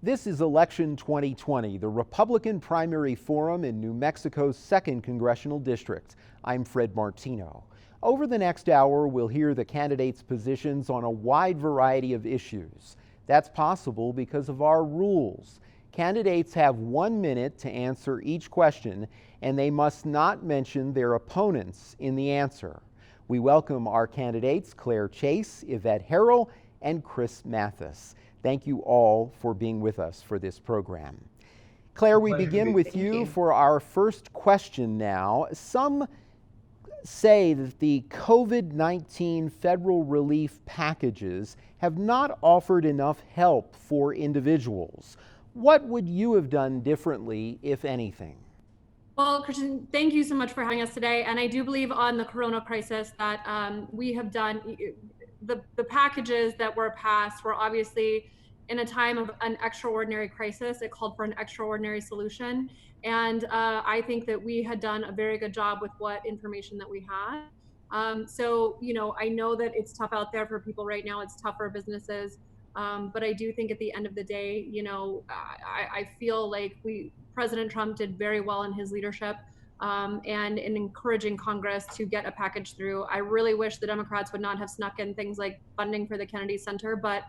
This is Election 2020, the Republican Primary Forum in New Mexico's 2nd Congressional District. I'm Fred Martino. Over the next hour, we'll hear the candidates' positions on a wide variety of issues. That's possible because of our rules. Candidates have 1 minute to answer each question, and they must not mention their opponents in the answer. We welcome our candidates, Claire Chase, Yvette Herrell, and Chris Mathys. Thank you all for being with us for this program. Claire, we begin with you for our first question now. Some say that the COVID-19 federal relief packages have not offered enough help for individuals. What would you have done differently, if anything? Well, Christian, thank you so much for having us today. And I do believe on the corona crisis that we have done, the packages that were passed were obviously in a time of an extraordinary crisis. It called for an extraordinary solution. And I think that we had done a very good job with what information that we had. So, I know that it's tough out there for people right now. It's tough for businesses. But I do think at the end of the day, I feel like President Trump did very well in his leadership and in encouraging Congress to get a package through. I really wish the Democrats would not have snuck in things like funding for the Kennedy Center, but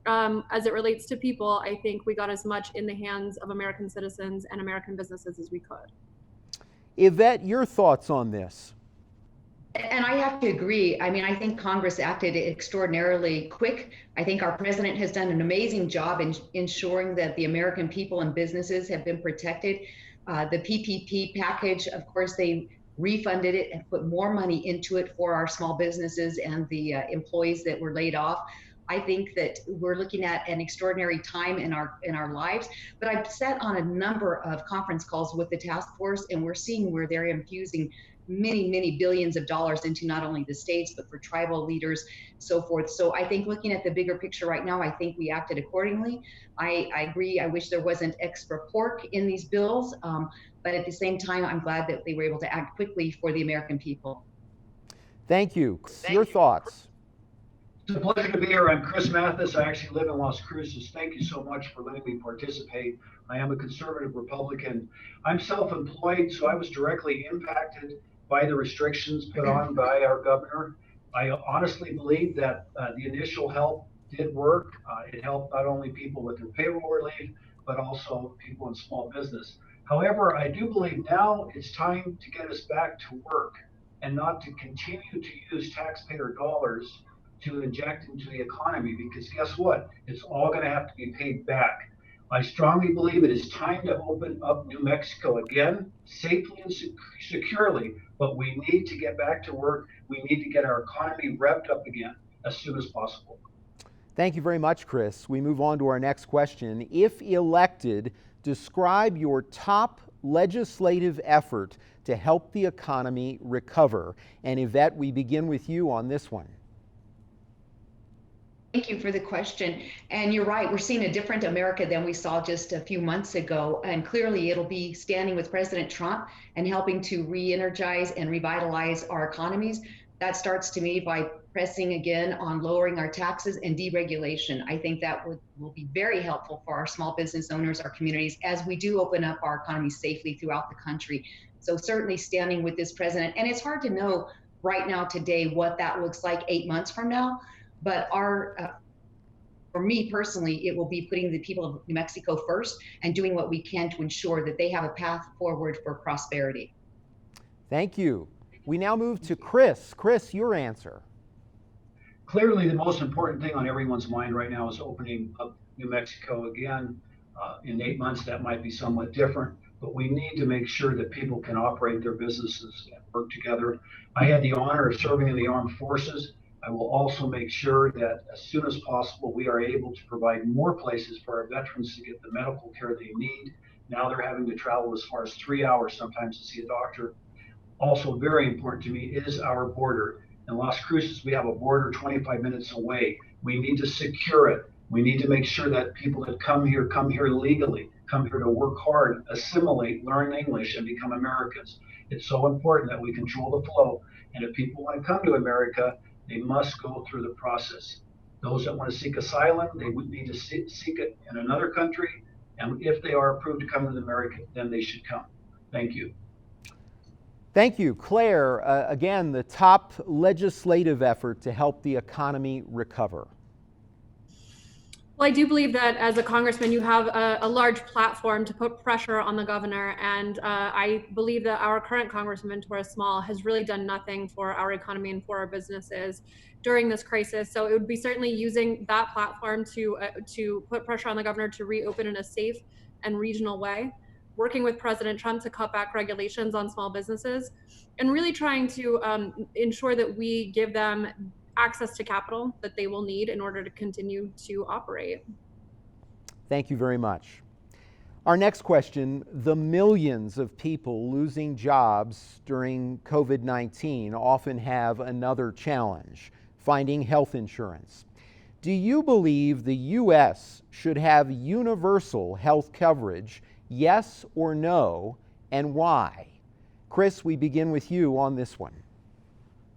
as it relates to people, I think we got as much in the hands of American citizens and American businesses as we could. Yvette, your thoughts on this? And I have to agree. I mean, I think Congress acted extraordinarily quick. I think our president has done an amazing job in ensuring that the American people and businesses have been protected. The PPP package, of course, they refunded it and put more money into it for our small businesses and the employees that were laid off. I think that we're looking at an extraordinary time in our lives. But I've sat on a number of conference calls with the task force, and we're seeing where they're infusing many billions of dollars into not only the states, but for tribal leaders, so forth. So I think looking at the bigger picture right now, I think we acted accordingly. I agree. I wish there wasn't extra pork in these bills. But at the same time, I'm glad that they were able to act quickly for the American people. Thank you. Your thoughts? It's a pleasure to be here. I'm Chris Mathys. I actually live in Las Cruces. Thank you so much for letting me participate. I am a conservative Republican. I'm self-employed, so I was directly impacted by the restrictions put on by our governor. I honestly believe that the initial help did work. It helped not only people with their payroll relief, but also people in small business. However, I do believe now it's time to get us back to work and not to continue to use taxpayer dollars to inject into the economy, because guess what? It's all going to have to be paid back. I strongly believe it is time to open up New Mexico again, safely and securely, but we need to get back to work. We need to get our economy revved up again as soon as possible. Thank you very much, Chris. We move on to our next question. If elected, describe your top legislative effort to help the economy recover. And Yvette, we begin with you on this one. Thank you for the question. And you're right, we're seeing a different America than we saw just a few months ago. And clearly it'll be standing with President Trump and helping to re-energize and revitalize our economies. That starts to me by pressing again on lowering our taxes and deregulation. I think that will be very helpful for our small business owners, our communities, as we do open up our economy safely throughout the country. So certainly standing with this president. And it's hard to know right now today what that looks like 8 months from now. But for me personally, it will be putting the people of New Mexico first and doing what we can to ensure that they have a path forward for prosperity. Thank you. We now move to Chris. Chris, your answer. Clearly, the most important thing on everyone's mind right now is opening up New Mexico again. In 8 months, that might be somewhat different, but we need to make sure that people can operate their businesses and work together. I had the honor of serving in the armed forces. I will also make sure that as soon as possible, we are able to provide more places for our veterans to get the medical care they need. Now they're having to travel as far as 3 hours sometimes to see a doctor. Also very important to me is our border. In Las Cruces, we have a border 25 minutes away. We need to secure it. We need to make sure that people that come here legally, come here to work hard, assimilate, learn English, and become Americans. It's so important that we control the flow. And if people want to come to America, they must go through the process. Those that want to seek asylum, they would need to seek it in another country. And if they are approved to come to America, then they should come. Thank you. Thank you. Claire, again, the top legislative effort to help the economy recover. Well, I do believe that as a congressman, you have a large platform to put pressure on the governor. And I believe that our current Congressman, Torres Small, has really done nothing for our economy and for our businesses during this crisis. So it would be certainly using that platform to put pressure on the governor to reopen in a safe and regional way, working with President Trump to cut back regulations on small businesses, and really trying to ensure that we give them access to capital that they will need in order to continue to operate. Thank you very much. Our next question: the millions of people losing jobs during COVID-19 often have another challenge: finding health insurance. Do you believe the U.S. should have universal health coverage? Yes or no, and why? Chris, we begin with you on this one.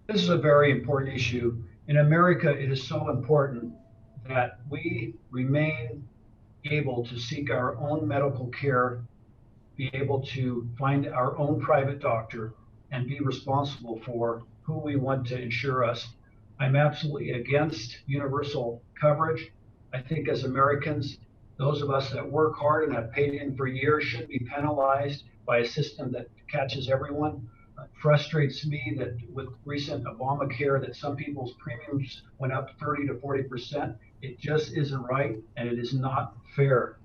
This is a very important issue. In America, it is so important that we remain able to seek our own medical care, be able to find our own private doctor, and be responsible for who we want to insure us. I'm absolutely against universal coverage. I think as Americans, those of us that work hard and have paid in for years should be penalized by a system that catches everyone. It frustrates me that with recent Obamacare that some people's premiums went up 30 to 40%. It just isn't right, and it is not fair.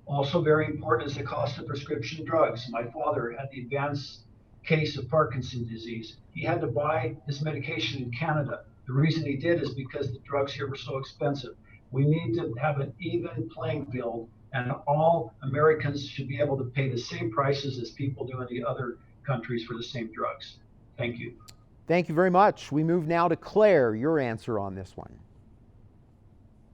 Also very important is the cost of prescription drugs. My father had the advanced case of Parkinson's disease. He had to buy his medication in Canada. The reason he did is because the drugs here were so expensive. We need to have an even playing field, and all Americans should be able to pay the same prices as people do in the other countries for the same drugs. Thank you. Thank you very much. We move now to Claire, your answer on this one.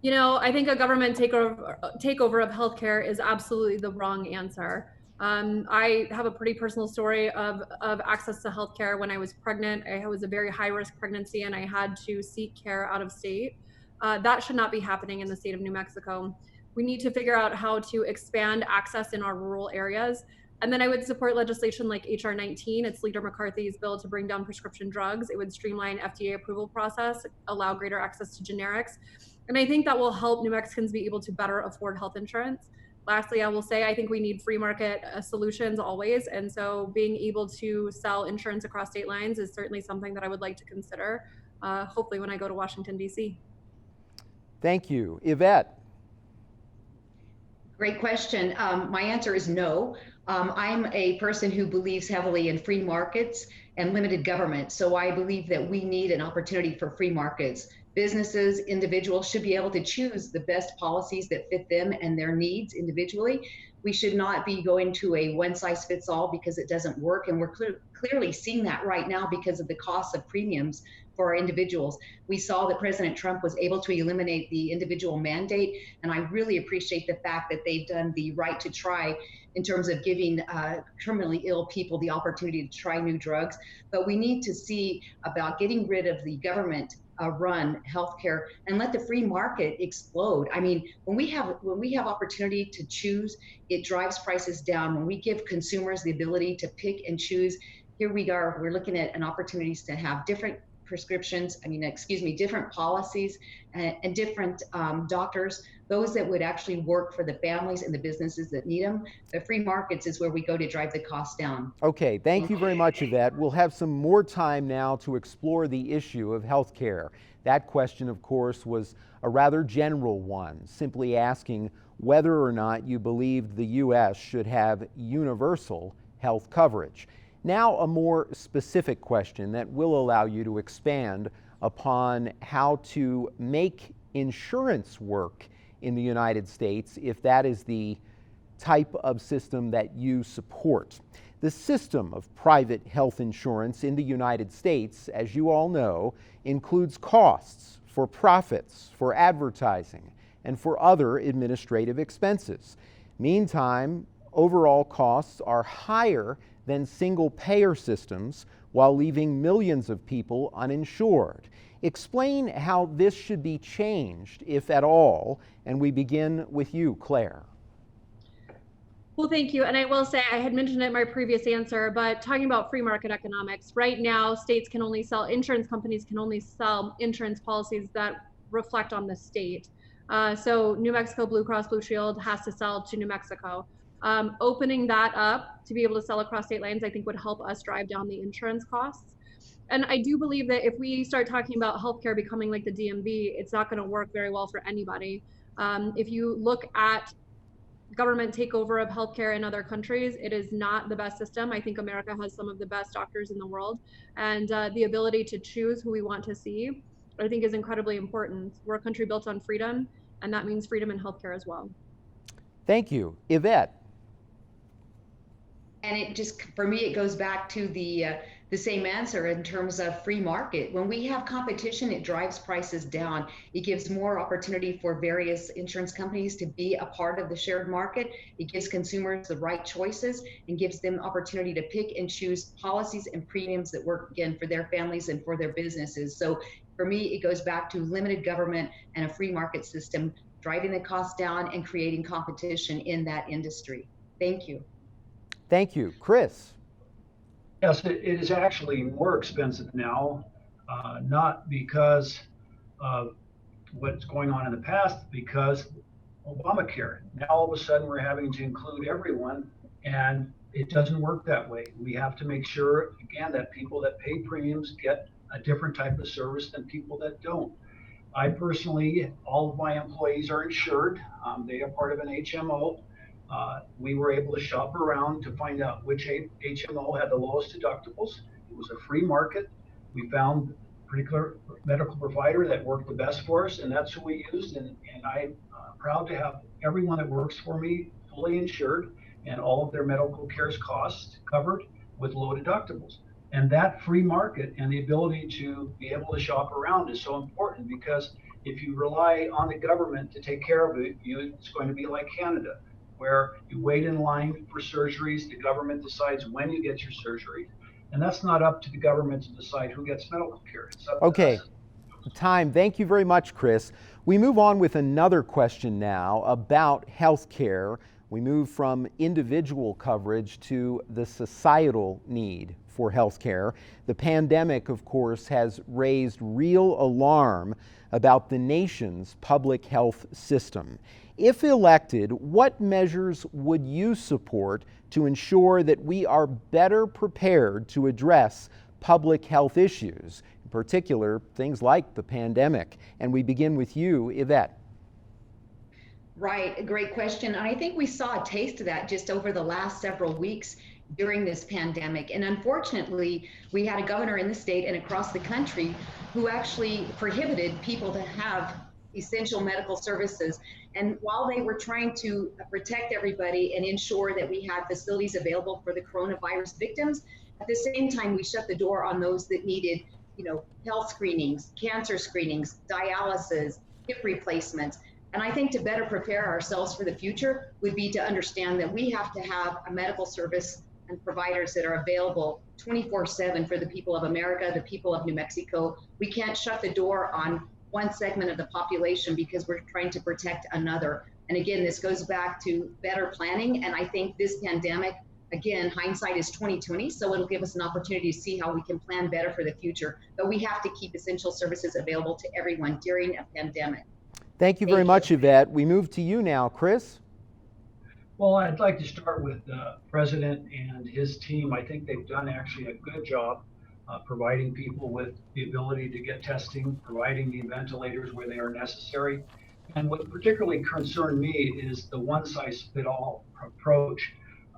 You know, I think a government takeover of healthcare is absolutely the wrong answer. I have a pretty personal story of access to healthcare. When I was pregnant, I was a very high-risk pregnancy, and I had to seek care out of state. That should not be happening in the state of New Mexico. We need to figure out how to expand access in our rural areas. And then I would support legislation like HR 19. It's Leader McCarthy's bill to bring down prescription drugs. It would streamline FDA approval process, allow greater access to generics. And I think that will help New Mexicans be able to better afford health insurance. Lastly, I will say I think we need free market solutions always. And so being able to sell insurance across state lines is certainly something that I would like to consider, hopefully when I go to Washington, D.C. Thank you. Yvette. Great question. My answer is no. I'm a person who believes heavily in free markets and limited government. So I believe that we need an opportunity for free markets. Businesses, individuals should be able to choose the best policies that fit them and their needs individually. We should not be going to a one-size-fits-all because it doesn't work. And we're clearly seeing that right now because of the cost of premiums for our individuals. We saw that President Trump was able to eliminate the individual mandate. And I really appreciate the fact that they've done the right to try in terms of giving terminally ill people the opportunity to try new drugs. But we need to see about getting rid of the government run healthcare and let the free market explode. I mean, when we have opportunity to choose, it drives prices down. When we give consumers the ability to pick and choose, here we are, we're looking at an opportunities to have different different policies and different doctors, those that would actually work for the families and the businesses that need them. The free markets is where we go to drive the cost down. Okay, thank you very much, Yvette. We'll have some more time now to explore the issue of health care. That question, of course, was a rather general one, simply asking whether or not you believed the U.S. should have universal health coverage. Now, a more specific question that will allow you to expand upon how to make insurance work in the United States, if that is the type of system that you support. The system of private health insurance in the United States, as you all know, includes costs for profits, for advertising, and for other administrative expenses. Meantime, overall costs are higher than single-payer systems while leaving millions of people uninsured. Explain how this should be changed, if at all, and we begin with you, Claire. Well, thank you. And I will say, I had mentioned it in my previous answer, but talking about free market economics, right now, insurance companies can only sell insurance policies that reflect on the state. So New Mexico Blue Cross Blue Shield has to sell to New Mexico. Opening that up to be able to sell across state lines, I think would help us drive down the insurance costs. And I do believe that if we start talking about healthcare becoming like the DMV, it's not going to work very well for anybody. If you look at government takeover of healthcare in other countries, it is not the best system. I think America has some of the best doctors in the world, and the ability to choose who we want to see, I think, is incredibly important. We're a country built on freedom, and that means freedom in healthcare as well. Thank you. Yvette. And it just, for me, it goes back to the same answer in terms of free market. When we have competition, it drives prices down. It gives more opportunity for various insurance companies to be a part of the shared market. It gives consumers the right choices and gives them opportunity to pick and choose policies and premiums that work, again, for their families and for their businesses. So for me, it goes back to limited government and a free market system, driving the costs down and creating competition in that industry. Thank you. Thank you. Chris. Yes, it is actually more expensive now, not because of what's going on in the past, because Obamacare. Now all of a sudden we're having to include everyone, and it doesn't work that way. We have to make sure, again, that people that pay premiums get a different type of service than people that don't. I personally, all of my employees are insured. They are part of an HMO. We were able to shop around to find out which HMO had the lowest deductibles. It was a free market. We found a particular medical provider that worked the best for us, and that's who we used. And I'm proud to have everyone that works for me fully insured and all of their medical care costs covered with low deductibles. And that free market and the ability to be able to shop around is so important, because if you rely on the government to take care of it, it's going to be like Canada, where you wait in line for surgeries. The government decides when you get your surgery, and that's not up to the government to decide who gets medical care. It's up to us. Time. Thank you very much, Chris. We move on with another question now about health care. We move from individual coverage to the societal need for health care. The pandemic, of course, has raised real alarm about the nation's public health system. If elected, what measures would you support to ensure that we are better prepared to address public health issues, in particular things like the pandemic? And we begin with you, Yvette. Right, a great question. And I think we saw a taste of that just over the last several weeks during this pandemic. And unfortunately, we had a governor in the state and across the country who actually prohibited people to have essential medical services. And while they were trying to protect everybody and ensure that we had facilities available for the coronavirus victims, at the same time, we shut the door on those that needed, health screenings, cancer screenings, dialysis, hip replacements. And I think to better prepare ourselves for the future would be to understand that we have to have a medical service and providers that are available 24/7 for the people of America, the people of New Mexico. We can't shut the door on one segment of the population because we're trying to protect another. And again, this goes back to better planning. And I think this pandemic, again, hindsight is 2020, so it'll give us an opportunity to see how we can plan better for the future. But we have to keep essential services available to everyone during a pandemic. Thank you very much, Yvette. We move to you now, Chris. Well, I'd like to start with the president and his team. I think they've done actually a good job providing people with the ability to get testing, providing the ventilators where they are necessary. And what particularly concerned me is the one-size-fits-all approach.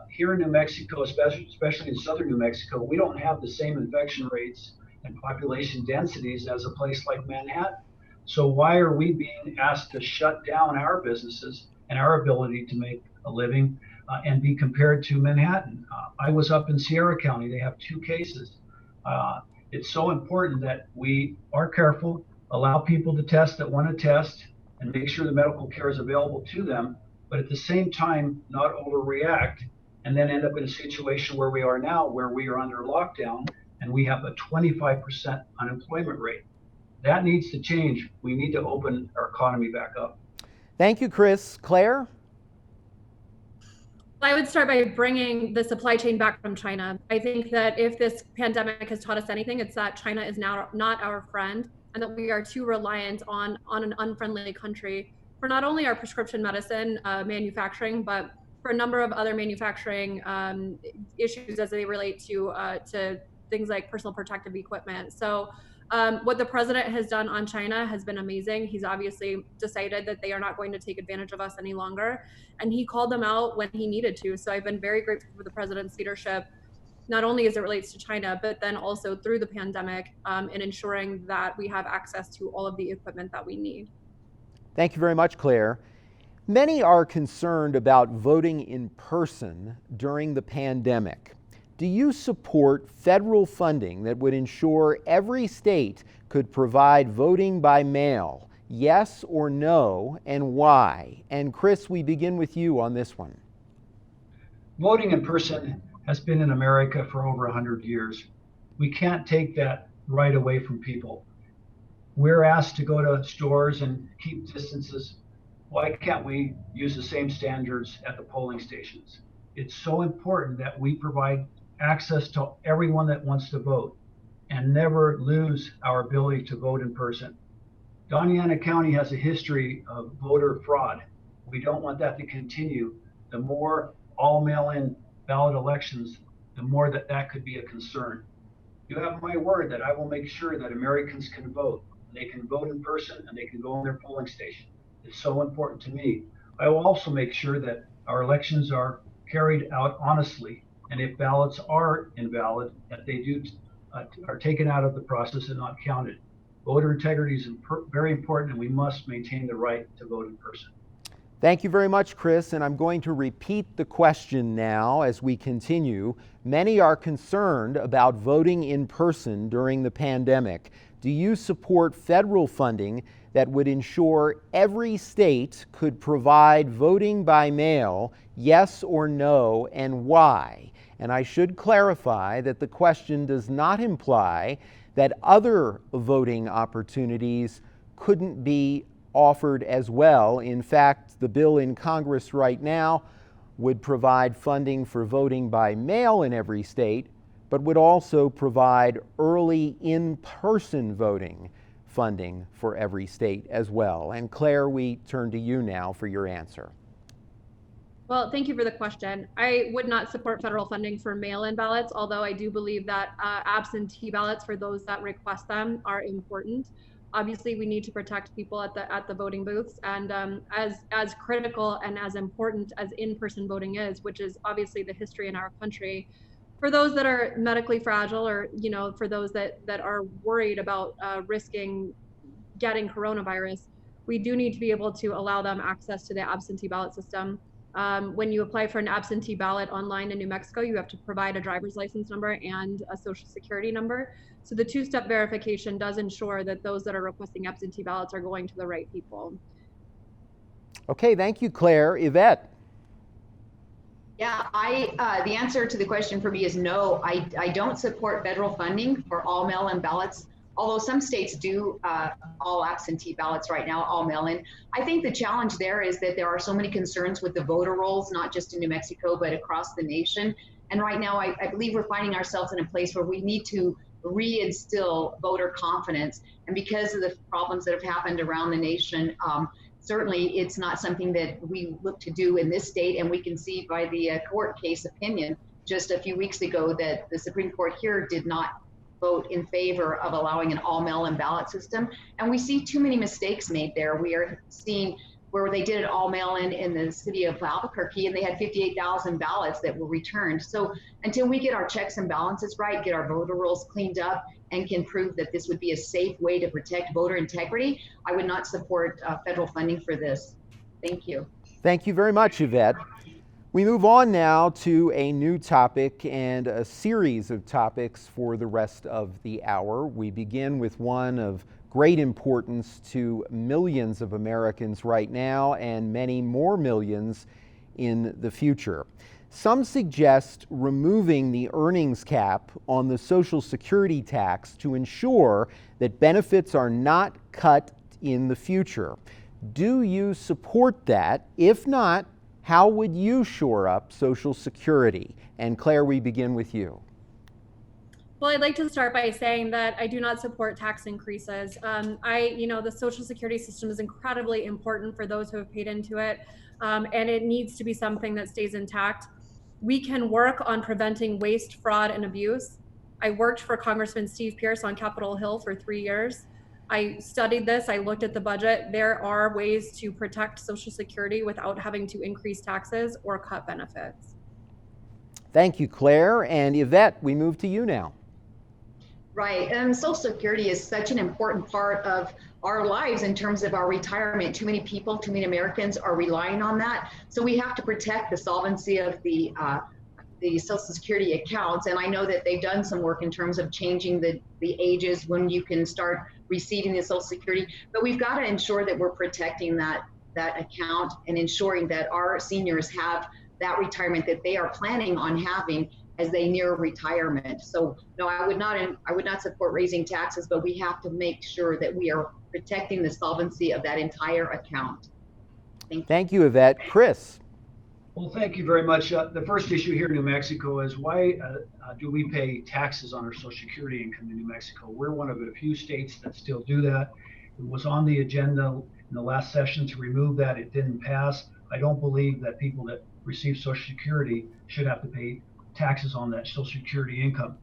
Here in New Mexico, especially in southern New Mexico, we don't have the same infection rates and population densities as a place like Manhattan. So why are we being asked to shut down our businesses and our ability to make a living and be compared to Manhattan? I was up in Sierra County. They have 2 cases. It's so important that we are careful, allow people to test that want to test, and make sure the medical care is available to them, but at the same time, not overreact and then end up in a situation where we are now, where we are under lockdown and we have a 25% unemployment rate. That needs to change. We need to open our economy back up. Thank you, Chris. Claire? I would start by bringing the supply chain back from China. I think that if this pandemic has taught us anything, it's that China is now not our friend, and that we are too reliant on an unfriendly country for not only our prescription medicine manufacturing, but for a number of other manufacturing issues as they relate to things like personal protective equipment. So what the president has done on China has been amazing. He's obviously decided that they are not going to take advantage of us any longer. And he called them out when he needed to. So I've been very grateful for the president's leadership, not only as it relates to China, but then also through the pandemic in ensuring that we have access to all of the equipment that we need. Thank you very much, Claire. Many are concerned about voting in person during the pandemic. Do you support federal funding that would ensure every state could provide voting by mail? Yes or no, and why? And Chris, we begin with you on this one. Voting in person has been in America for over 100 years. We can't take that right away from people. We're asked to go to stores and keep distances. Why can't we use the same standards at the polling stations? It's so important that we provide access to everyone that wants to vote and never lose our ability to vote in person. Doñana County has a history of voter fraud. We don't want that to continue. The more all mail-in ballot elections, the more that could be a concern. You have my word that I will make sure that Americans can vote. They can vote in person and they can go in their polling station. It's so important to me. I will also make sure that our elections are carried out honestly, and if ballots are invalid, that they are taken out of the process and not counted. Voter integrity is very important, and we must maintain the right to vote in person. Thank you very much, Chris, and I'm going to repeat the question now as we continue. Many are concerned about voting in person during the pandemic. Do you support federal funding that would ensure every state could provide voting by mail? Yes or no, and why? And I should clarify that the question does not imply that other voting opportunities couldn't be offered as well. In fact, the bill in Congress right now would provide funding for voting by mail in every state, but would also provide early in-person voting funding for every state as well. And Claire, we turn to you now for your answer. Well, thank you for the question. I would not support federal funding for mail-in ballots, although I do believe that absentee ballots for those that request them are important. Obviously, we need to protect people at the voting booths, and as critical and as important as in-person voting is, which is obviously the history in our country, for those that are medically fragile, or for those that are worried about risking getting coronavirus, we do need to be able to allow them access to the absentee ballot system. When you apply for an absentee ballot online in New Mexico, you have to provide a driver's license number and a social security number. So the two-step verification does ensure that those that are requesting absentee ballots are going to the right people. Okay, thank you, Claire. Yvette? Yeah, the answer to the question for me is no. I don't support federal funding for all mail-in ballots, although some states do all absentee ballots right now, all mail-in. I think the challenge there is that there are so many concerns with the voter rolls, not just in New Mexico, but across the nation. And right now, I believe we're finding ourselves in a place where we need to reinstill voter confidence. And because of the problems that have happened around the nation, certainly it's not something that we look to do in this state. And we can see by the court case opinion just a few weeks ago that the Supreme Court here did not vote in favor of allowing an all mail-in ballot system. And we see too many mistakes made there. We are seeing where they did it all mail-in the city of Albuquerque, and they had 58,000 ballots that were returned. So until we get our checks and balances right, get our voter rolls cleaned up, and can prove that this would be a safe way to protect voter integrity, I would not support federal funding for this. Thank you. Thank you very much, Yvette. We move on now to a new topic and a series of topics for the rest of the hour. We begin with one of great importance to millions of Americans right now and many more millions in the future. Some suggest removing the earnings cap on the Social Security tax to ensure that benefits are not cut in the future. Do you support that? If not, how would you shore up Social Security? And Claire, we begin with you. Well, I'd like to start by saying that I do not support tax increases. The Social Security system is incredibly important for those who have paid into it, and it needs to be something that stays intact. We can work on preventing waste, fraud, and abuse. I worked for Congressman Steve Pierce on Capitol Hill for 3 years. I studied this, I looked at the budget. There are ways to protect Social Security without having to increase taxes or cut benefits. Thank you, Claire. And Yvette, we move to you now. Right. Social Security is such an important part of our lives in terms of our retirement. Too many people, too many Americans are relying on that. So we have to protect the solvency of the Social Security accounts. And I know that they've done some work in terms of changing the ages when you can start receiving the Social Security. But we've got to ensure that we're protecting that account and ensuring that our seniors have that retirement that they are planning on having as they near retirement. So no, I would not support raising taxes, but we have to make sure that we are protecting the solvency of that entire account. Thank you, Yvette. Chris. Well, thank you very much. The first issue here in New Mexico is why do we pay taxes on our Social Security income in New Mexico? We're one of the few states that still do that. It was on the agenda in the last session to remove that. It didn't pass. I don't believe that people that receive Social Security should have to pay taxes on that Social Security income.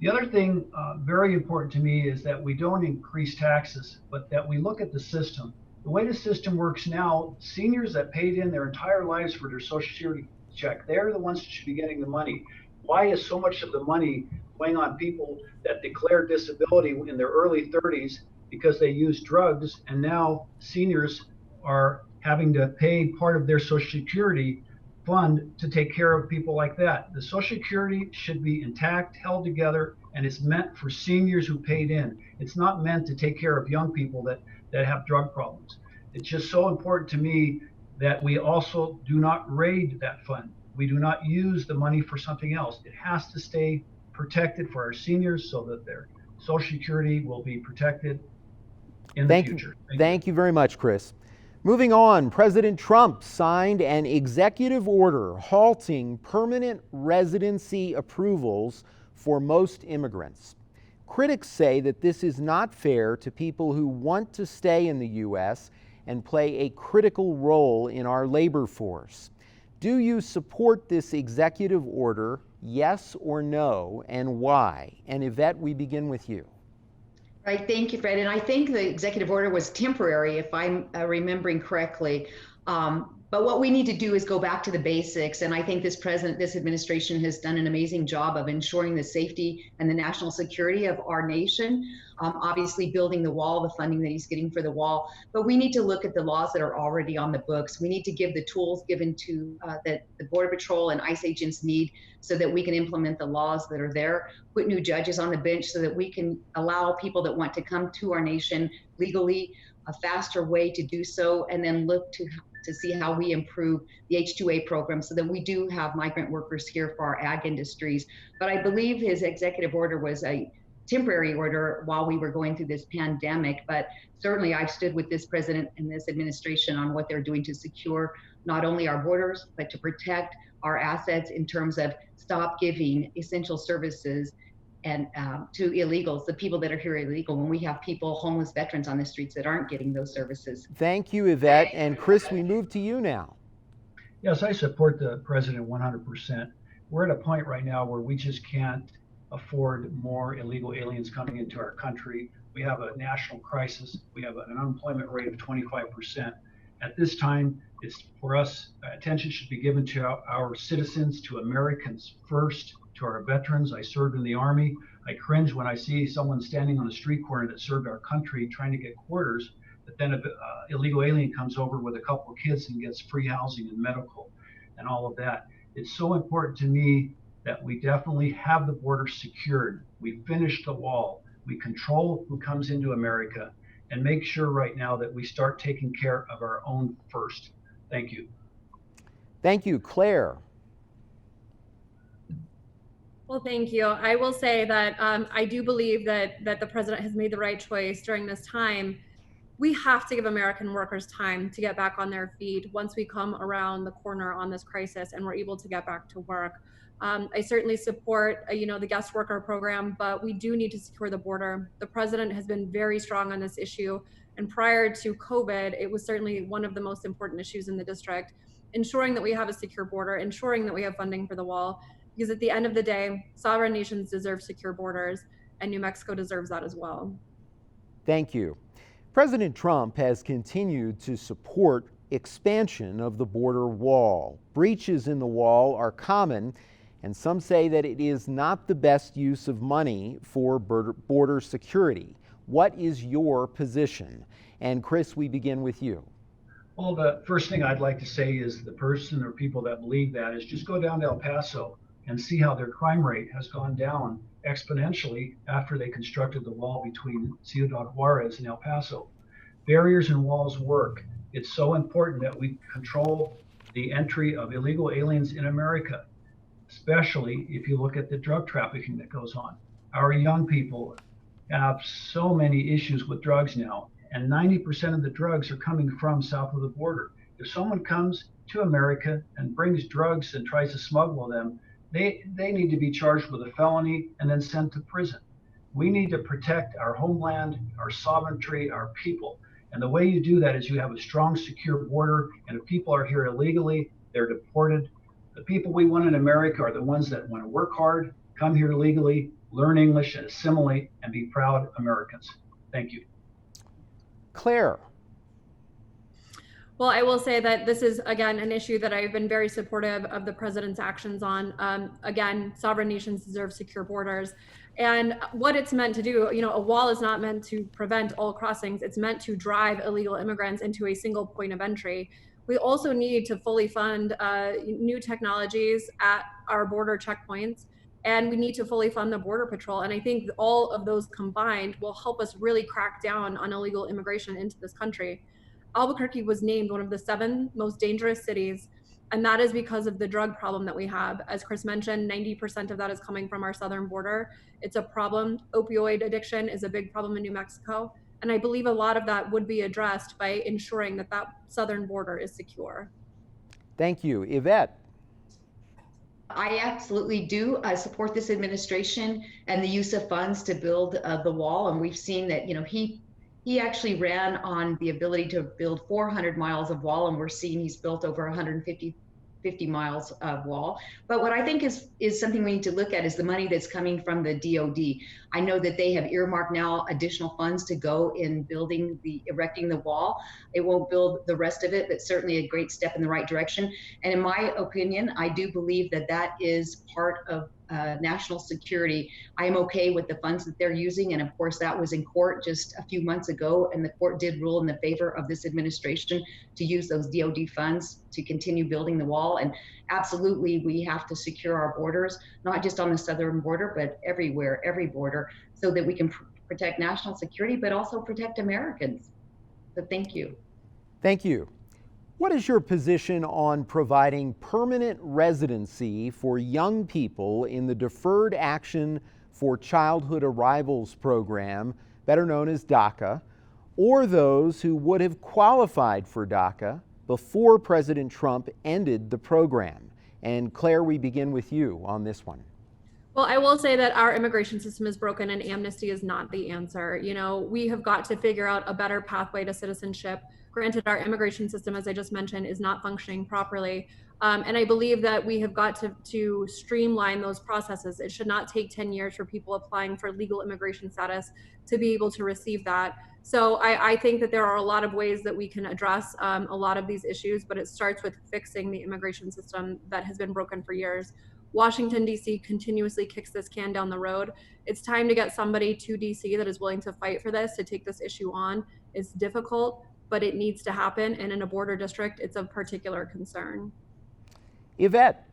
The other thing very important to me is that we don't increase taxes, but that we look at the system. The way the system works now, seniors that paid in their entire lives for their Social Security check, they're the ones that should be getting the money. Why is so much of the money going on people that declare disability in their early 30s because they use drugs, and now seniors are having to pay part of their Social Security fund to take care of people like that? The Social Security should be intact, held together, and it's meant for seniors who paid in. It's not meant to take care of young people that have drug problems. It's just so important to me that we also do not raid that fund. We do not use the money for something else. It has to stay protected for our seniors so that their Social Security will be protected in the future. Thank you very much, Chris. Moving on, President Trump signed an executive order halting permanent residency approvals for most immigrants. Critics say that this is not fair to people who want to stay in the U.S. and play a critical role in our labor force. Do you support this executive order, yes or no, and why? And Yvette, we begin with you. Right, thank you, Fred. And I think the executive order was temporary, if I'm remembering correctly. But what we need to do is go back to the basics. And I think this administration has done an amazing job of ensuring the safety and the national security of our nation. Obviously building the wall, the funding that he's getting for the wall. But we need to look at the laws that are already on the books. We need to give the tools given to that the Border Patrol and ICE agents need so that we can implement the laws that are there, put new judges on the bench so that we can allow people that want to come to our nation legally a faster way to do so, and then look to see how we improve the H-2A program so that we do have migrant workers here for our ag industries. But I believe his executive order was a temporary order while we were going through this pandemic. But certainly I've stood with this president and this administration on what they're doing to secure not only our borders, but to protect our assets in terms of stop giving essential services and to illegals, the people that are here illegal, when we have people, homeless veterans on the streets that aren't getting those services. Thank you, Yvette. And Chris, we move to you now. Yes, I support the president 100%. We're at a point right now where we just can't afford more illegal aliens coming into our country. We have a national crisis. We have an unemployment rate of 25%. At this time, it's for us, attention should be given to our citizens, to Americans first, to our veterans. I served in the Army. I cringe when I see someone standing on the street corner that served our country trying to get quarters, but then an illegal alien comes over with a couple of kids and gets free housing and medical and all of that. It's so important to me that we definitely have the border secured. We finish the wall. We control who comes into America and make sure right now that we start taking care of our own first. Thank you. Thank you, Claire. Well, thank you. I will say that I do believe that the president has made the right choice during this time. We have to give American workers time to get back on their feet once we come around the corner on this crisis and we're able to get back to work. I certainly support, the guest worker program, but we do need to secure the border. The president has been very strong on this issue, and prior to COVID, it was certainly one of the most important issues in the district. Ensuring that we have a secure border, ensuring that we have funding for the wall, because at the end of the day, sovereign nations deserve secure borders, and New Mexico deserves that as well. Thank you. President Trump has continued to support expansion of the border wall. Breaches in the wall are common, and some say that it is not the best use of money for border security. What is your position? And Chris, we begin with you. Well, the first thing I'd like to say is the person or people that believe that is just go down to El Paso and see how their crime rate has gone down exponentially after they constructed the wall between Ciudad Juarez and El Paso. Barriers and walls work. It's so important that we control the entry of illegal aliens in America, especially if you look at the drug trafficking that goes on. Our young people have so many issues with drugs now, and 90% of the drugs are coming from south of the border. If someone comes to America and brings drugs and tries to smuggle them, they need to be charged with a felony and then sent to prison. We need to protect our homeland, our sovereignty, our people. And the way you do that is you have a strong, secure border. And if people are here illegally, they're deported. The people we want in America are the ones that want to work hard, come here legally, learn English, and assimilate, and be proud Americans. Thank you. Claire. Well, I will say that this is, again, an issue that I've been very supportive of the president's actions on. Again, sovereign nations deserve secure borders. And what it's meant to do, a wall is not meant to prevent all crossings. It's meant to drive illegal immigrants into a single point of entry. We also need to fully fund new technologies at our border checkpoints, and we need to fully fund the Border Patrol. And I think all of those combined will help us really crack down on illegal immigration into this country. Albuquerque was named one of the 7 most dangerous cities, and that is because of the drug problem that we have. As Chris mentioned, 90% of that is coming from our southern border. It's a problem. Opioid addiction is a big problem in New Mexico, and I believe a lot of that would be addressed by ensuring that that southern border is secure. Thank you. Yvette. I absolutely do support this administration and the use of funds to build the wall, and we've seen that, he actually ran on the ability to build 400 miles of wall, and we're seeing he's built over 150 miles of wall. But what I think is something we need to look at is the money that's coming from the DOD. I know that they have earmarked now additional funds to go in erecting the wall. It won't build the rest of it, but certainly a great step in the right direction. And in my opinion, I do believe that that is part of national security. I am okay with the funds that they're using. And of course, that was in court just a few months ago. And the court did rule in the favor of this administration to use those DOD funds to continue building the wall. And absolutely, we have to secure our borders, not just on the southern border, but everywhere, every border, so that we can protect national security, but also protect Americans. So thank you. Thank you. What is your position on providing permanent residency for young people in the Deferred Action for Childhood Arrivals program, better known as DACA, or those who would have qualified for DACA before President Trump ended the program? And Claire, we begin with you on this one. Well, I will say that our immigration system is broken and amnesty is not the answer. We have got to figure out a better pathway to citizenship. Granted, our immigration system, as I just mentioned, is not functioning properly. And I believe that we have got to streamline those processes. It should not take 10 years for people applying for legal immigration status to be able to receive that. So I think that there are a lot of ways that we can address a lot of these issues, but it starts with fixing the immigration system that has been broken for years. Washington, D.C. continuously kicks this can down the road. It's time to get somebody to D.C. that is willing to fight for this, to take this issue on. It's difficult, but it needs to happen. And in a border district, it's of particular concern. Yvette.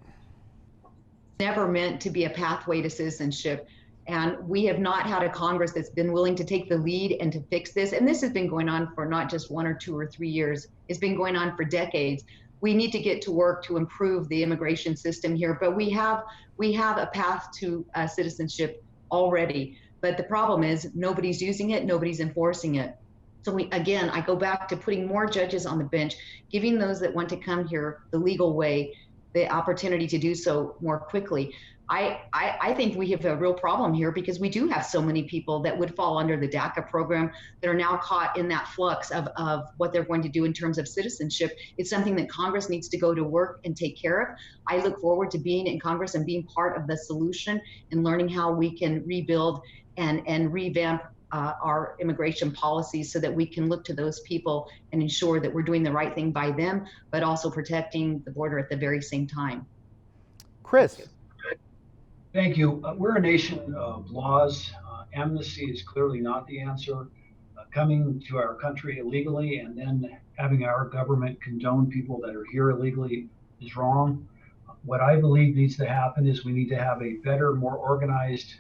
Never meant to be a pathway to citizenship. And we have not had a Congress that's been willing to take the lead and to fix this. And this has been going on for not just 1 or 2 or 3 years. It's been going on for decades. we need to get to work to improve the immigration system here. But we have a path to citizenship already. But the problem is nobody's using it, nobody's enforcing it. So I go back to putting more judges on the bench, giving those that want to come here the legal way the opportunity to do so more quickly. I think we have a real problem here because we do have so many people that would fall under the DACA program that are now caught in that flux of what they're going to do in terms of citizenship. It's something that Congress needs to go to work and take care of. I look forward to being in Congress and being part of the solution and learning how we can rebuild and revamp our immigration policies so that we can look to those people and ensure that we're doing the right thing by them, but also protecting the border at the very same time. Chris. Thank you. We're a nation of laws. Amnesty is clearly not the answer. Coming to our country illegally and then having our government condone people that are here illegally is wrong. What I believe needs to happen is we need to have a better, more organized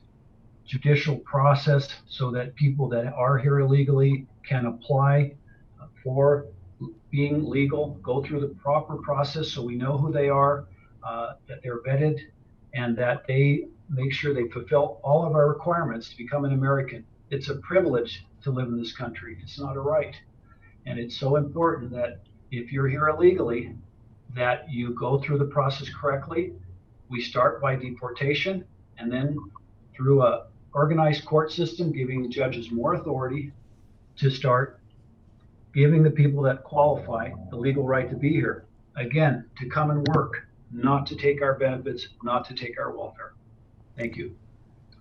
judicial process so that people that are here illegally can apply for being legal, go through the proper process so we know who they are, that they're vetted, and that they make sure they fulfill all of our requirements to become an American. It's a privilege to live in this country. It's not a right. And it's so important that if you're here illegally, that you go through the process correctly. We start by deportation and then through a organized court system, giving the judges more authority to start giving the people that qualify the legal right to be here. Again, to come and work, not to take our benefits, not to take our welfare. Thank you.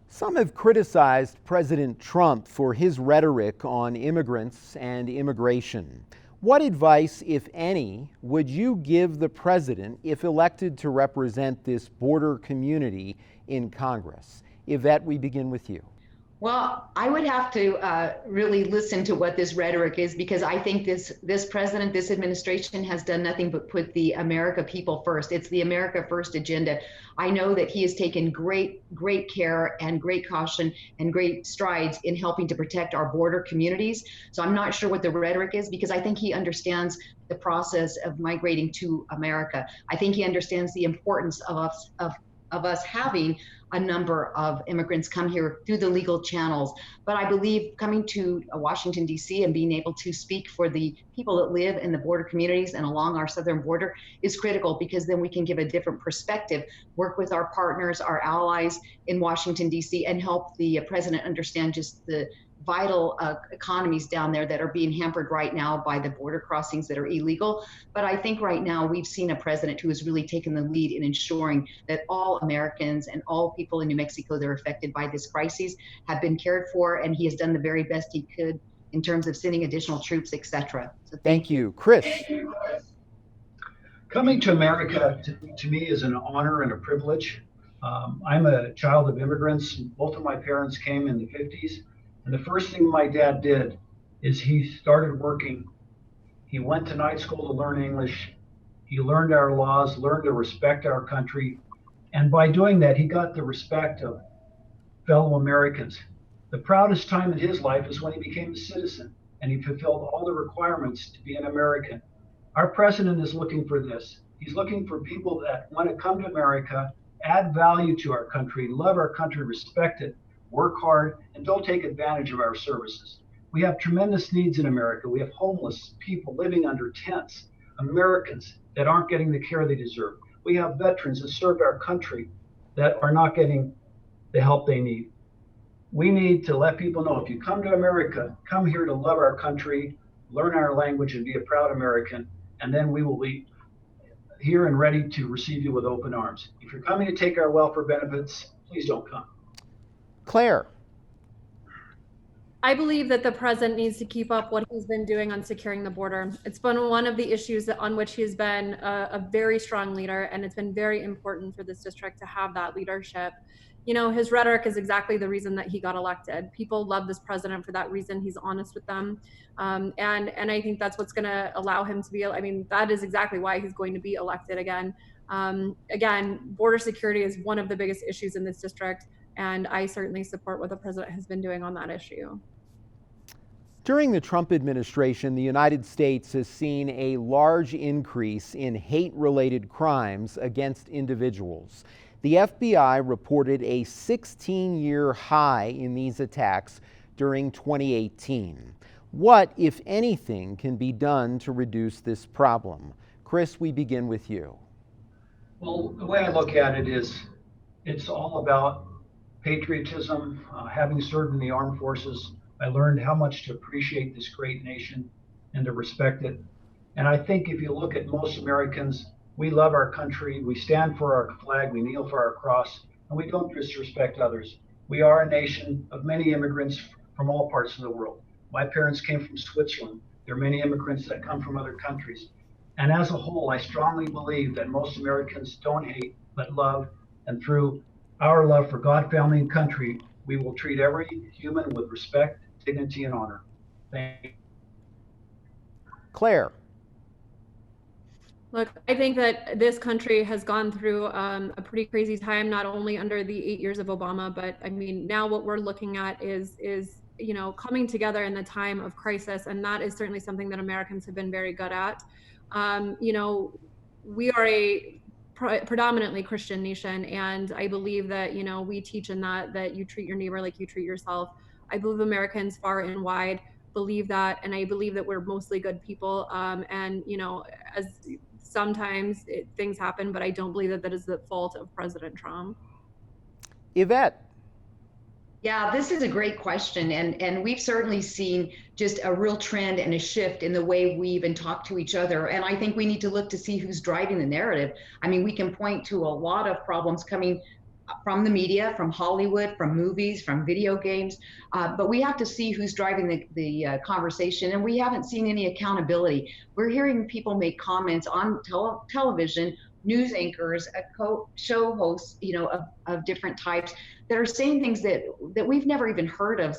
Some have criticized President Trump for his rhetoric on immigrants and immigration. What advice, if any, would you give the president if elected to represent this border community in Congress? Yvette, we begin with you. Well, I would have to really listen to what this rhetoric is, because I think this president, this administration has done nothing but put the America people first. It's the America First agenda. I know that he has taken great care and great caution and great strides in helping to protect our border communities. So I'm not sure what the rhetoric is, because I think he understands the process of migrating to America. I think he understands the importance of us having a number of immigrants come here through the legal channels. But I believe coming to Washington, D.C. and being able to speak for the people that live in the border communities and along our southern border is critical, because then we can give a different perspective, work with our partners, our allies in Washington, D.C., and help the president understand just the vital economies down there that are being hampered right now by the border crossings that are illegal. But I think right now we've seen a president who has really taken the lead in ensuring that all Americans and all people in New Mexico that are affected by this crisis have been cared for, and he has done the very best he could in terms of sending additional troops, etc. So thank you. Chris. Coming to America to me is an honor and a privilege. I'm a child of immigrants. Both of my parents came in the 50s. And the first thing my dad did is he started working. He went to night school to learn English. He learned our laws, learned to respect our country. And by doing that, he got the respect of fellow Americans. The proudest time in his life is when he became a citizen and he fulfilled all the requirements to be an American. Our president is looking for this. He's looking for people that want to come to America, add value to our country, love our country, respect it, work hard, and don't take advantage of our services. We have tremendous needs in America. We have homeless people living under tents, Americans that aren't getting the care they deserve. We have veterans that served our country that are not getting the help they need. We need to let people know, if you come to America, come here to love our country, learn our language, and be a proud American, and then we will be here and ready to receive you with open arms. If you're coming to take our welfare benefits, please don't come. Claire. I believe that the president needs to keep up what he's been doing on securing the border. It's been one of the issues on which he's been a very strong leader, and it's been very important for this district to have that leadership. You know, his rhetoric is exactly the reason that he got elected. People love this president for that reason. He's honest with them. And I think that's what's going to allow him to be, I mean, that is exactly why he's going to be elected again. Again, border security is one of the biggest issues in this district, and I certainly support what the president has been doing on that issue. During the Trump administration, the United States has seen a large increase in hate-related crimes against individuals. The FBI reported a 16-year high in these attacks during 2018. What, if anything, can be done to reduce this problem? Chris, we begin with you. Well, the way I look at it is it's all about patriotism. Having served in the armed forces, I learned how much to appreciate this great nation and to respect it. And I think if you look at most Americans, we love our country, we stand for our flag, we kneel for our cross, and we don't disrespect others. We are a nation of many immigrants from all parts of the world. My parents came from Switzerland. There are many immigrants that come from other countries. And as a whole, I strongly believe that most Americans don't hate, but love. And through our love for God, family, and country, we will treat every human with respect, dignity, and honor. Thank you. Claire. Look, I think that this country has gone through a pretty crazy time, not only under the 8 years of Obama, but I mean, now what we're looking at is coming together in the time of crisis, and that is certainly something that Americans have been very good at. We are a predominantly Christian nation, and I believe that we teach in that you treat your neighbor like you treat yourself. I believe Americans far and wide believe that, and I believe that we're mostly good people. And as sometimes things happen, but I don't believe that is the fault of President Trump. Yvette. Yeah, this is a great question. And we've certainly seen just a real trend and a shift in the way we even talk to each other. And I think we need to look to see who's driving the narrative. I mean, we can point to a lot of problems coming from the media, from Hollywood, from movies, from video games, but we have to see who's driving the conversation, and we haven't seen any accountability. We're hearing people make comments on television, news anchors, show hosts, of different types that are saying things that we've never even heard of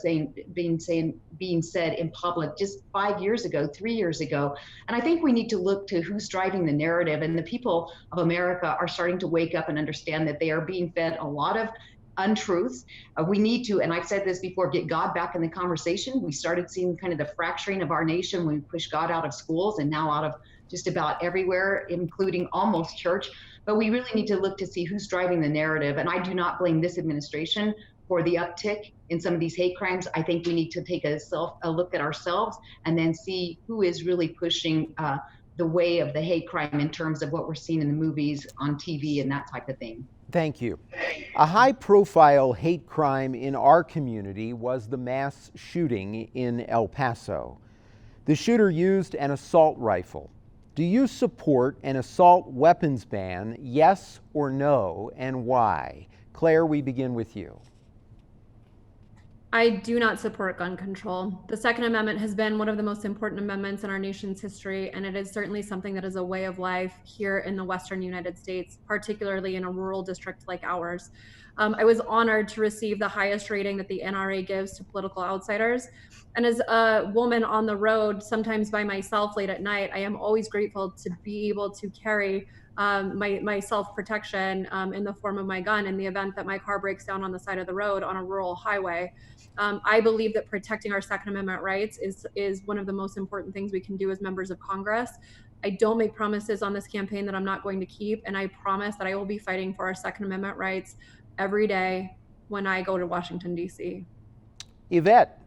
being said in public just 5 years ago, 3 years ago. And I think we need to look to who's driving the narrative, and the people of America are starting to wake up and understand that they are being fed a lot of untruths. We need to, and I've said this before, get God back in the conversation. We started seeing kind of the fracturing of our nation when we pushed God out of schools and now out of just about everywhere, including almost church. But we really need to look to see who's driving the narrative. And I do not blame this administration for the uptick in some of these hate crimes. I think we need to take a look at ourselves and then see who is really pushing the way of the hate crime in terms of what we're seeing in the movies, on TV, and that type of thing. Thank you. A high-profile hate crime in our community was the mass shooting in El Paso. The shooter used an assault rifle. Do you support an assault weapons ban, yes or no, and why? Claire, we begin with you. I do not support gun control. The Second Amendment has been one of the most important amendments in our nation's history, and it is certainly something that is a way of life here in the Western United States, particularly in a rural district like ours. I was honored to receive the highest rating that the NRA gives to political outsiders. And as a woman on the road, sometimes by myself late at night, I am always grateful to be able to carry my self-protection in the form of my gun in the event that my car breaks down on the side of the road on a rural highway. I believe that protecting our Second Amendment rights is one of the most important things we can do as members of Congress. I don't make promises on this campaign that I'm not going to keep, and I promise that I will be fighting for our Second Amendment rights every day when I go to Washington, D.C. Yvette.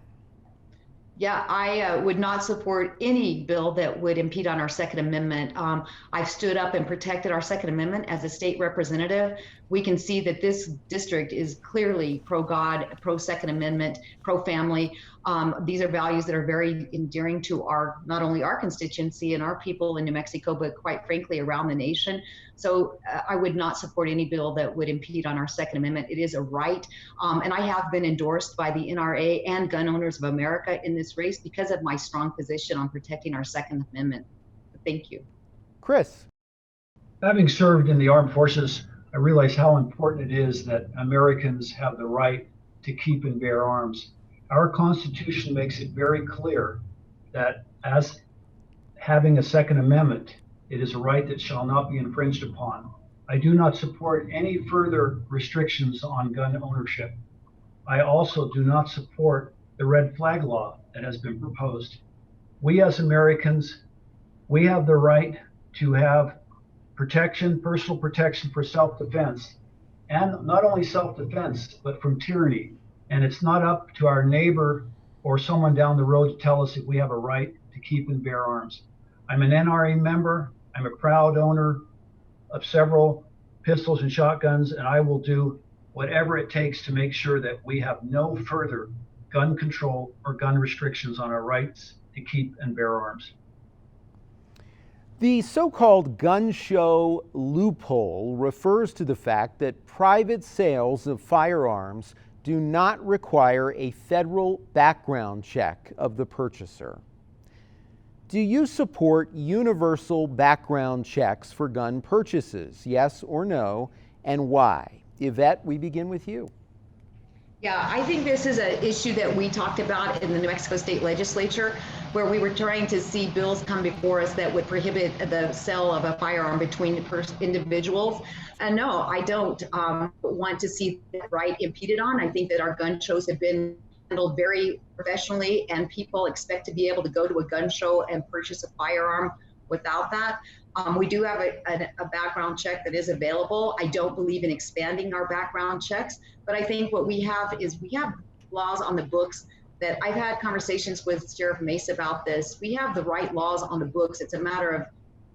Yeah, I would not support any bill that would impede on our Second Amendment. I've stood up and protected our Second Amendment as a state representative. We can see that this district is clearly pro-God, pro-Second Amendment, pro-family. These are values that are very endearing to not only our constituency and our people in New Mexico, but quite frankly, around the nation. So I would not support any bill that would impede on our Second Amendment. It is a right. And I have been endorsed by the NRA and Gun Owners of America in this race because of my strong position on protecting our Second Amendment. Thank you. Chris. Having served in the armed forces, I realize how important it is that Americans have the right to keep and bear arms. Our Constitution makes it very clear that as having a Second Amendment, it is a right that shall not be infringed upon. I do not support any further restrictions on gun ownership. I also do not support the red flag law that has been proposed. We as Americans, we have the right to have protection, personal protection for self-defense, and not only self-defense, but from tyranny. And it's not up to our neighbor or someone down the road to tell us if we have a right to keep and bear arms. I'm an NRA member. I'm a proud owner of several pistols and shotguns, and I will do whatever it takes to make sure that we have no further gun control or gun restrictions on our rights to keep and bear arms. The so-called gun show loophole refers to the fact that private sales of firearms do not require a federal background check of the purchaser. Do you support universal background checks for gun purchases? Yes or no, and why? Yvette, we begin with you. Yeah, I think this is an issue that we talked about in the New Mexico State Legislature, where we were trying to see bills come before us that would prohibit the sale of a firearm between individuals. And no, I don't want to see that right impeded on. I think that our gun shows have been handled very professionally, and people expect to be able to go to a gun show and purchase a firearm without that. We do have a background check that is available. I don't believe in expanding our background checks, but I think what we have is we have laws on the books that I've had conversations with Sheriff Mace about this. We have the right laws on the books. It's a matter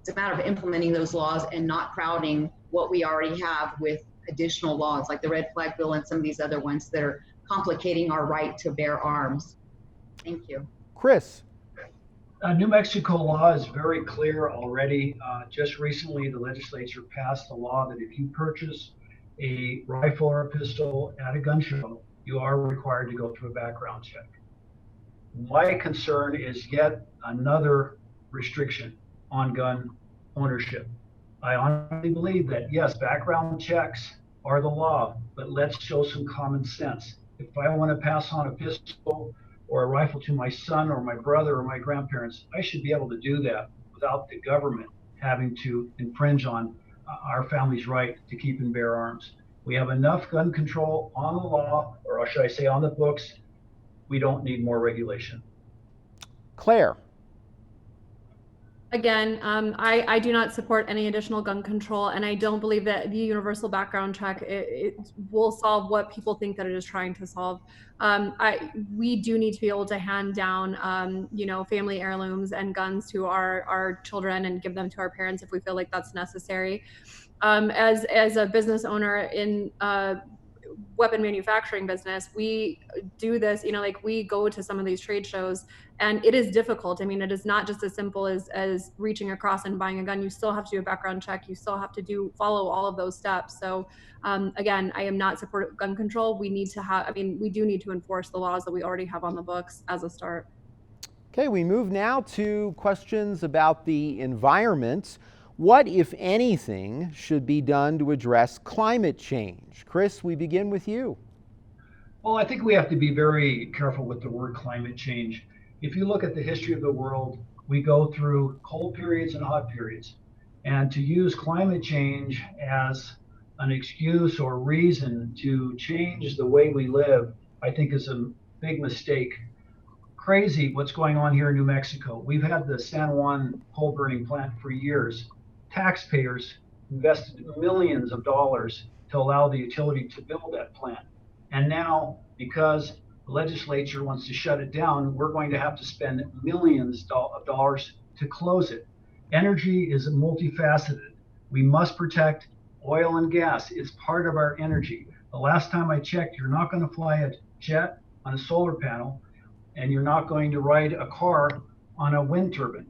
of implementing those laws and not crowding what we already have with additional laws like the red flag bill and some of these other ones that are complicating our right to bear arms. Thank you. Chris. New Mexico law is very clear already. Just recently, the legislature passed a law that if you purchase a rifle or a pistol at a gun show, you are required to go through a background check. My concern is yet another restriction on gun ownership. I honestly believe that, yes, background checks are the law, but let's show some common sense. If I want to pass on a pistol or a rifle to my son or my brother or my grandparents, I should be able to do that without the government having to infringe on our family's right to keep and bear arms. We have enough gun control on the law, or should I say on the books. We don't need more regulation. Claire. Again, I do not support any additional gun control, and I don't believe that the universal background check it will solve what people think that it is trying to solve. We do need to be able to hand down, family heirlooms and guns to our children and give them to our parents if we feel like that's necessary. As a business owner in weapon manufacturing business, we do this, we go to some of these trade shows and it is difficult. I mean, it is not just as simple as reaching across and buying a gun. You still have to do a background check. You still have to follow all of those steps. So again, I am not supportive of gun control. We do need to enforce the laws that we already have on the books as a start. Okay, we move now to questions about the environment. What, if anything, should be done to address climate change? Chris, we begin with you. Well, I think we have to be very careful with the word climate change. If you look at the history of the world, we go through cold periods and hot periods. And to use climate change as an excuse or reason to change the way we live, I think is a big mistake. Crazy what's going on here in New Mexico. We've had the San Juan coal burning plant for years. Taxpayers invested millions of dollars to allow the utility to build that plant. And now, because the legislature wants to shut it down, we're going to have to spend millions of dollars to close it. Energy is multifaceted. We must protect oil and gas. It's part of our energy. The last time I checked, you're not going to fly a jet on a solar panel, and you're not going to ride a car on a wind turbine.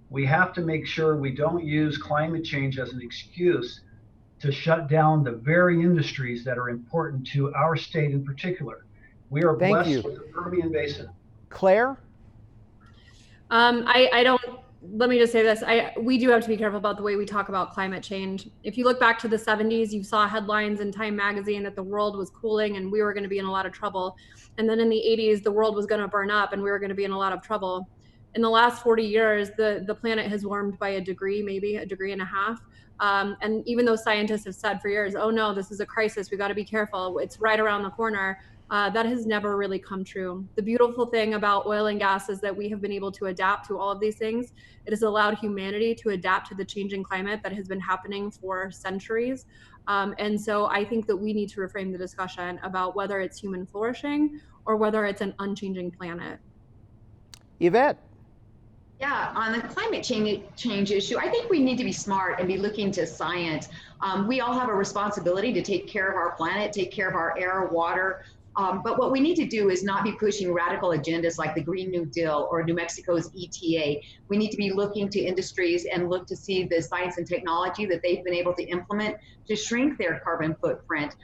We have to make sure we don't use climate change as an excuse to shut down the very industries that are important to our state in particular. We are blessed with the Permian Basin. Claire? Let me just say this. We do have to be careful about the way we talk about climate change. If you look back to the 70s, you saw headlines in Time magazine that the world was cooling and we were going to be in a lot of trouble. And then in the 80s, the world was going to burn up and we were going to be in a lot of trouble. In the last 40 years, the planet has warmed by a degree, maybe a degree and a half. And even though scientists have said for years, oh no, this is a crisis, we got to be careful, it's right around the corner. that has never really come true. The beautiful thing about oil and gas is that we have been able to adapt to all of these things. It has allowed humanity to adapt to the changing climate that has been happening for centuries. And so I think that we need to reframe the discussion about whether it's human flourishing or whether it's an unchanging planet. Yvette. Yeah, on the climate change issue, I think we need to be smart and be looking to science. We all have a responsibility to take care of our planet, take care of our air, water. But what we need to do is not be pushing radical agendas like the Green New Deal or New Mexico's ETA. We need to be looking to industries and look to see the science and technology that they've been able to implement to shrink their carbon footprint.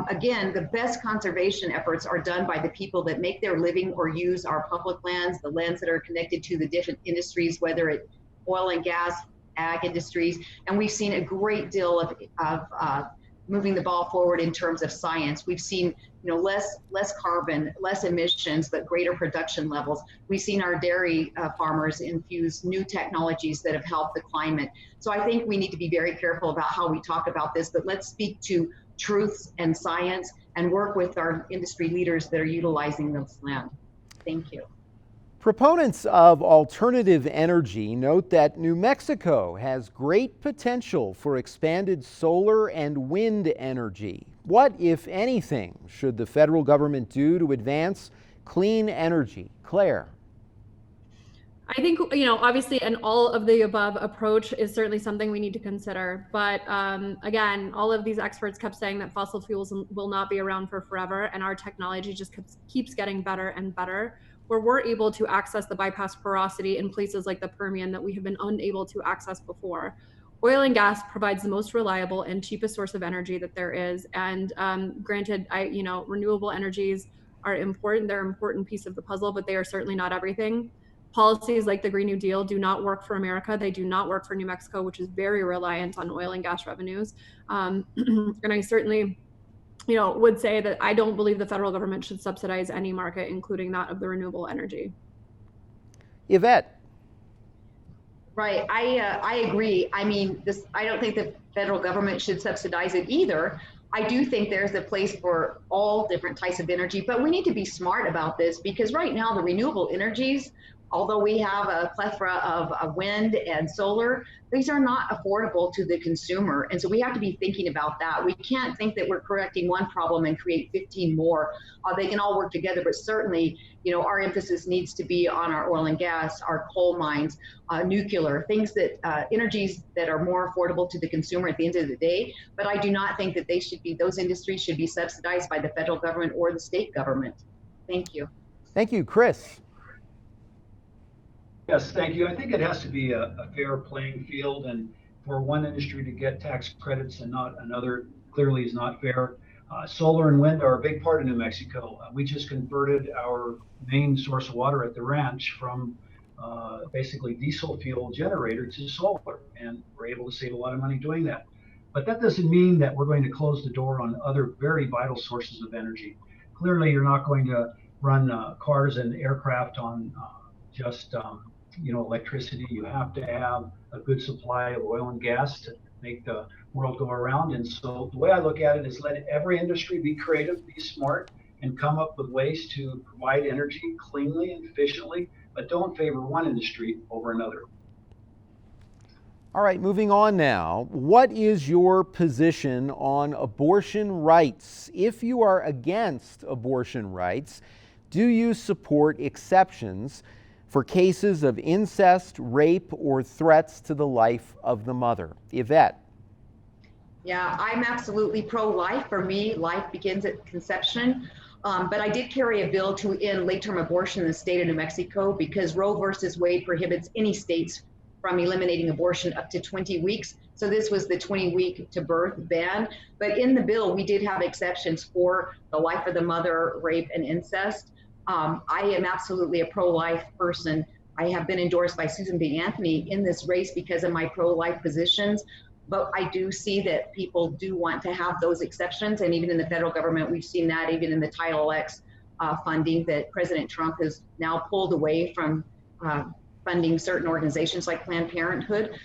Again, the best conservation efforts are done by the people that make their living or use our public lands, the lands that are connected to the different industries, whether it's oil and gas, ag industries. And we've seen a great deal of moving the ball forward in terms of science. We've seen, less carbon, less emissions, but greater production levels. We've seen our dairy farmers infuse new technologies that have helped the climate. So I think we need to be very careful about how we talk about this, but let's speak to truths and science and work with our industry leaders that are utilizing this land. Thank you. Proponents of alternative energy note that New Mexico has great potential for expanded solar and wind energy. What, if anything, should the federal government do to advance clean energy? Claire. I think, obviously an all of the above approach is certainly something we need to consider. But again, all of these experts kept saying that fossil fuels will not be around for forever, and our technology just keeps getting better and better, where we're able to access the bypass porosity in places like the Permian that we have been unable to access before. Oil and gas provides the most reliable and cheapest source of energy that there is. And granted, renewable energies are important. They're an important piece of the puzzle, but they are certainly not everything. Policies like the Green New Deal do not work for America. They do not work for New Mexico, which is very reliant on oil and gas revenues. And I certainly, would say that I don't believe the federal government should subsidize any market, including that of the renewable energy. Yvette. Right, I agree. I mean, I don't think the federal government should subsidize it either. I do think there's a place for all different types of energy, but we need to be smart about this because right now the renewable energies, although we have a plethora of wind and solar, these are not affordable to the consumer. And so we have to be thinking about that. We can't think that we're correcting one problem and create 15 more. They can all work together, but certainly, our emphasis needs to be on our oil and gas, our coal mines, nuclear, things that, energies that are more affordable to the consumer at the end of the day. But I do not think that those industries should be subsidized by the federal government or the state government. Thank you. Thank you. Chris. Yes, thank you. I think it has to be a fair playing field, and for one industry to get tax credits and not another clearly is not fair. Solar and wind are a big part of New Mexico. We just converted our main source of water at the ranch from basically diesel fuel generator to solar, and we're able to save a lot of money doing that. But that doesn't mean that we're going to close the door on other very vital sources of energy. Clearly, you're not going to run cars and aircraft on just electricity. You have to have a good supply of oil and gas to make the world go around. And so the way I look at it is let every industry be creative, be smart, and come up with ways to provide energy cleanly and efficiently, but don't favor one industry over another. All right, moving on now. What is your position on abortion rights? If you are against abortion rights, do you support exceptions for cases of incest, rape, or threats to the life of the mother? Yvette. Yeah, I'm absolutely pro-life. For me, life begins at conception. But I did carry a bill to end late-term abortion in the state of New Mexico because Roe versus Wade prohibits any states from eliminating abortion up to 20 weeks. So this was the 20-week to birth ban. But in the bill, we did have exceptions for the life of the mother, rape, and incest. I am absolutely a pro-life person. I have been endorsed by Susan B. Anthony in this race because of my pro-life positions. But I do see that people do want to have those exceptions. And even in the federal government, we've seen that even in the Title X funding that President Trump has now pulled away from funding certain organizations like Planned Parenthood.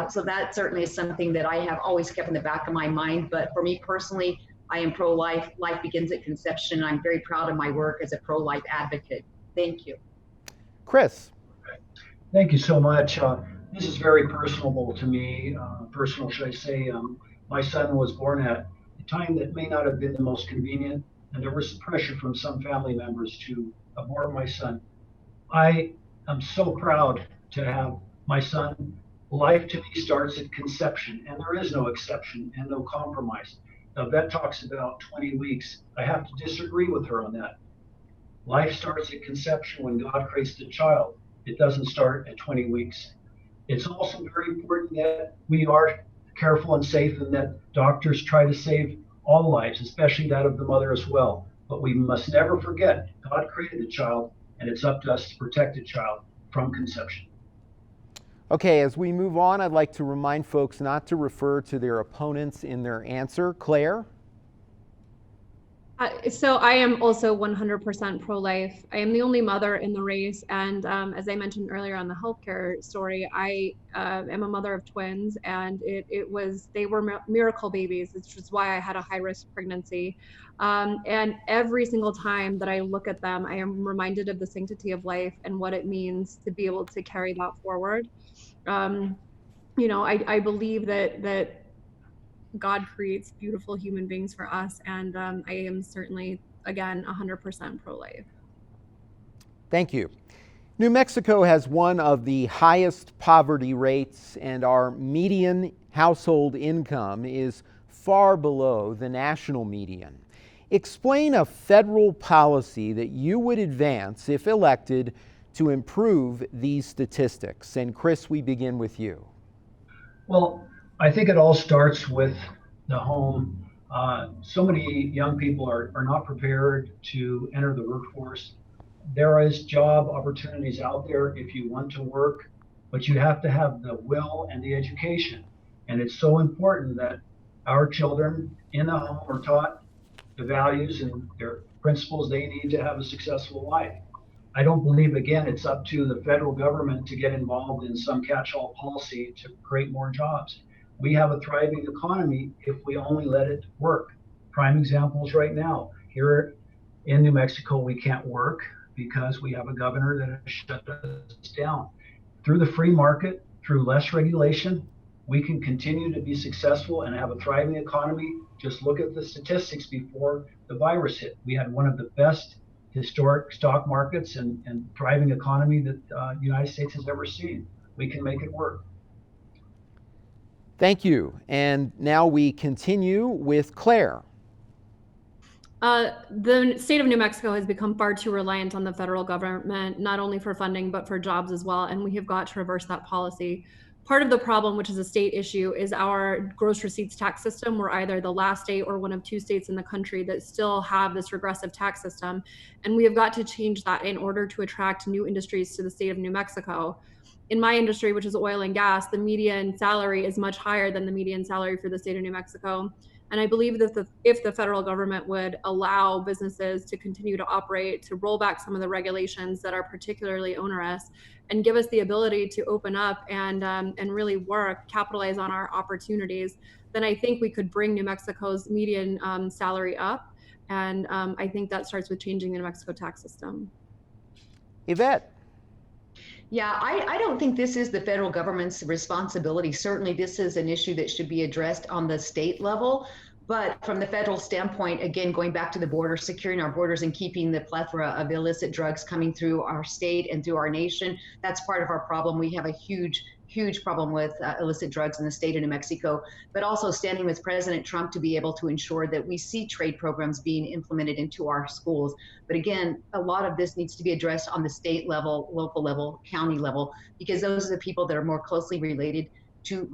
So that certainly is something that I have always kept in the back of my mind. But for me personally, I am pro-life. Life begins at conception. I'm very proud of my work as a pro-life advocate. Thank you. Chris. Thank you so much. This is very personable to me. Personal, should I say. My son was born at a time that may not have been the most convenient, and there was pressure from some family members to abort my son. I am so proud to have my son. Life to me starts at conception, and there is no exception and no compromise. Now, Yvette talks about 20 weeks. I have to disagree with her on that. Life starts at conception when God creates the child. It doesn't start at 20 weeks. It's also very important that we are careful and safe, and that doctors try to save all lives, especially that of the mother as well. But we must never forget God created the child, and it's up to us to protect the child from conception. Okay, as we move on, I'd like to remind folks not to refer to their opponents in their answer. Claire? So I am also 100% pro-life. I am the only mother in the race, and as I mentioned earlier on the healthcare story, I am a mother of twins, and they were miracle babies. It's just why I had a high-risk pregnancy. And every single time that I look at them, I am reminded of the sanctity of life and what it means to be able to carry that forward. I believe that God creates beautiful human beings for us, and I am certainly, again, 100% pro-life. Thank you. New Mexico has one of the highest poverty rates, and our median household income is far below the national median. Explain a federal policy that you would advance, if elected, to improve these statistics. And Chris, we begin with you. Well, I think it all starts with the home. So many young people are not prepared to enter the workforce. There is job opportunities out there if you want to work, but you have to have the will and the education. And it's so important that our children in the home are taught the values and their principles they need to have a successful life. I don't believe, again, it's up to the federal government to get involved in some catch-all policy to create more jobs. We have a thriving economy if we only let it work. Prime examples right now. Here in New Mexico, we can't work because we have a governor that has shut us down. Through the free market, through less regulation, we can continue to be successful and have a thriving economy. Just look at the statistics before the virus hit. We had one of the best historic stock markets and thriving economy that the United States has ever seen. We can make it work. Thank you. And now we continue with Claire. The state of New Mexico has become far too reliant on the federal government, not only for funding, but for jobs as well. And we have got to reverse that policy. Part of the problem, which is a state issue, is our gross receipts tax system. We're either the last state or one of two states in the country that still have this regressive tax system. And we have got to change that in order to attract new industries to the state of New Mexico. In my industry, which is oil and gas, the median salary is much higher than the median salary for the state of New Mexico. And I believe that if the federal government would allow businesses to continue to operate, to roll back some of the regulations that are particularly onerous, and give us the ability to open up and really work, capitalize on our opportunities, then I think we could bring New Mexico's median salary up. And I think that starts with changing the New Mexico tax system. Yvette. Yeah, I don't think this is the federal government's responsibility. Certainly, this is an issue that should be addressed on the state level. But from the federal standpoint, again, going back to the border, securing our borders and keeping the plethora of illicit drugs coming through our state and through our nation, that's part of our problem. We have a huge problem with illicit drugs in the state of New Mexico, but also standing with President Trump to be able to ensure that we see trade programs being implemented into our schools. But again, a lot of this needs to be addressed on the state level, local level, county level, because those are the people that are more closely related to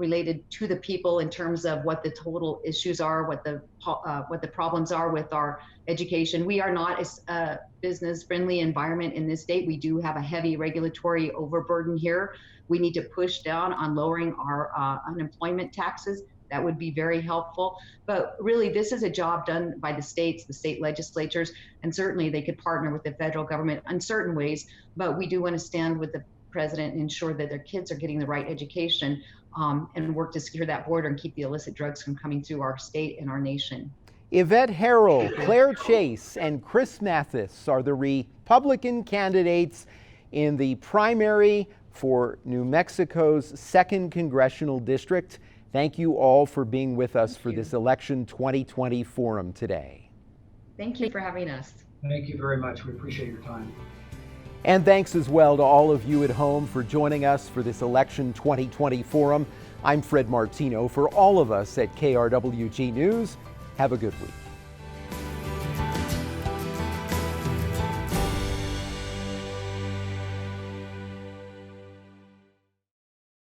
the people in terms of what the total issues are, what the problems are with our education. We are not a business-friendly environment in this state. We do have a heavy regulatory overburden here. We need to push down on lowering our unemployment taxes. That would be very helpful. But really, this is a job done by the states, the state legislatures, and certainly they could partner with the federal government in certain ways. But we do want to stand with the president and ensure that their kids are getting the right education and work to secure that border and keep the illicit drugs from coming through our state and our nation. Yvette Herrell, Claire Chase, and Chris Mathys are the Republican candidates in the primary for New Mexico's 2nd Congressional District. Thank you all for being with us for this Election 2020 forum today. Thank you for having us. Thank you very much. We appreciate your time. And thanks as well to all of you at home for joining us for this Election 2020 forum. I'm Fred Martino. For all of us at KRWG News, have a good week.